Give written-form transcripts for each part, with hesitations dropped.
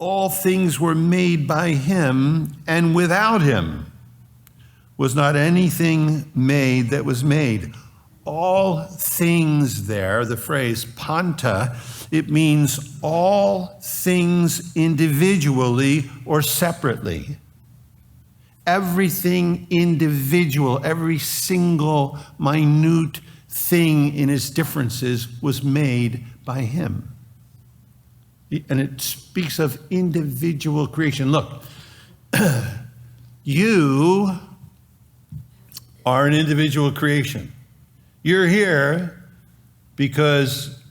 all things were made by him, and without him was not anything made that was made. All things there, the phrase panta, it means all things individually or separately. Everything individual, every single minute thing in its differences was made by him. And it speaks of individual creation. Look, you are an individual creation. You're here because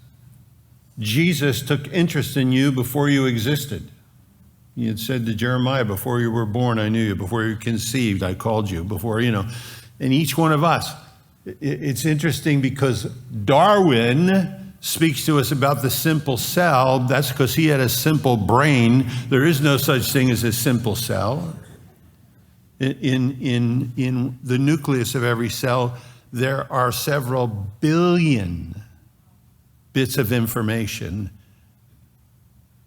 Jesus took interest in you before you existed. He had said to Jeremiah, before you were born, I knew you. Before you were conceived, I called you. And each one of us. It's interesting because Darwin speaks to us about the simple cell. That's because he had a simple brain. There is no such thing as a simple cell. In the nucleus of every cell, there are several billion bits of information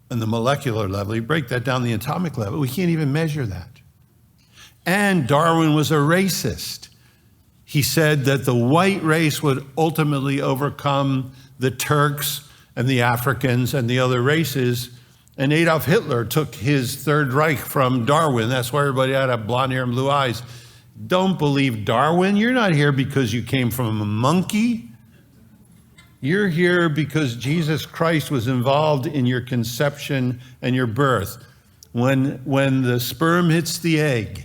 on the molecular level. You break that down to the atomic level, we can't even measure that. And Darwin was a racist. He said that the white race would ultimately overcome the Turks and the Africans and the other races. And Adolf Hitler took his Third Reich from Darwin. That's why everybody had a blonde hair and blue eyes. Don't believe Darwin. You're not here because you came from a monkey. You're here because Jesus Christ was involved in your conception and your birth. When the sperm hits the egg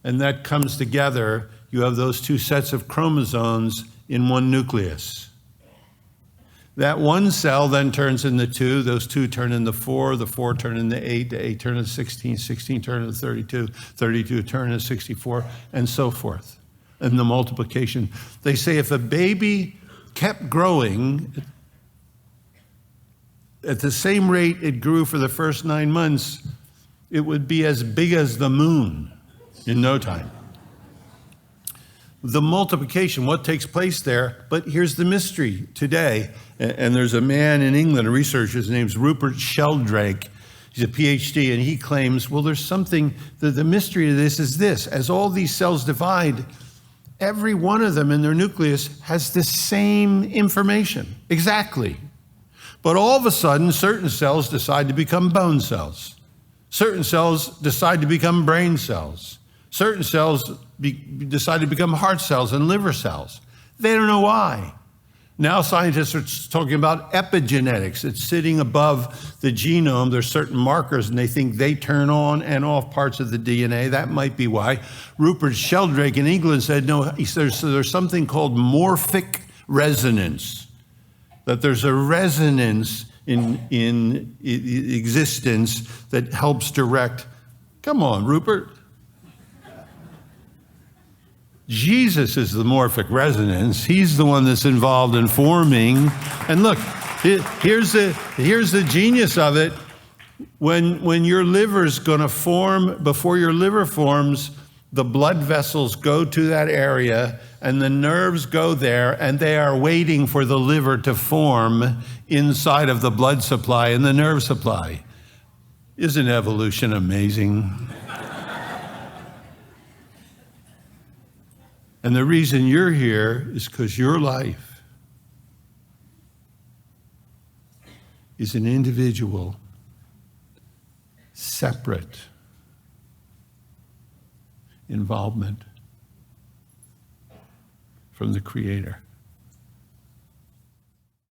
and that comes together, you have those two sets of chromosomes in one nucleus. That one cell then turns into two, those two turn into four, the four turn into eight, the eight turn into 16, 16 turn into 32, 32 turn into 64, and so forth. And the multiplication. They say if a baby kept growing at the same rate it grew for the first 9 months, it would be as big as the moon in no time. The multiplication, what takes place there, but here's the mystery today. And there's a man in England, a researcher, his name's Rupert Sheldrake. He's a PhD, and he claims, well, there's something, the mystery to this is this. As all these cells divide, every one of them in their nucleus has the same information, exactly. But all of a sudden, certain cells decide to become bone cells. Certain cells decide to become brain cells. Certain cells decide to become heart cells and liver cells. They don't know why. Now scientists are talking about epigenetics. It's sitting above the genome. There's certain markers, and they think they turn on and off parts of the DNA. That might be why. Rupert Sheldrake in England said, no, he says, so there's something called morphic resonance, that there's a resonance in existence that helps direct. Come on, Rupert. Jesus is the morphic resonance. He's the one that's involved in forming. And look, here's the genius of it. When your liver's going to form, before your liver forms, the blood vessels go to that area and the nerves go there, and they are waiting for the liver to form inside of the blood supply and the nerve supply. Isn't evolution amazing? And the reason you're here is because your life is an individual, separate involvement from the Creator.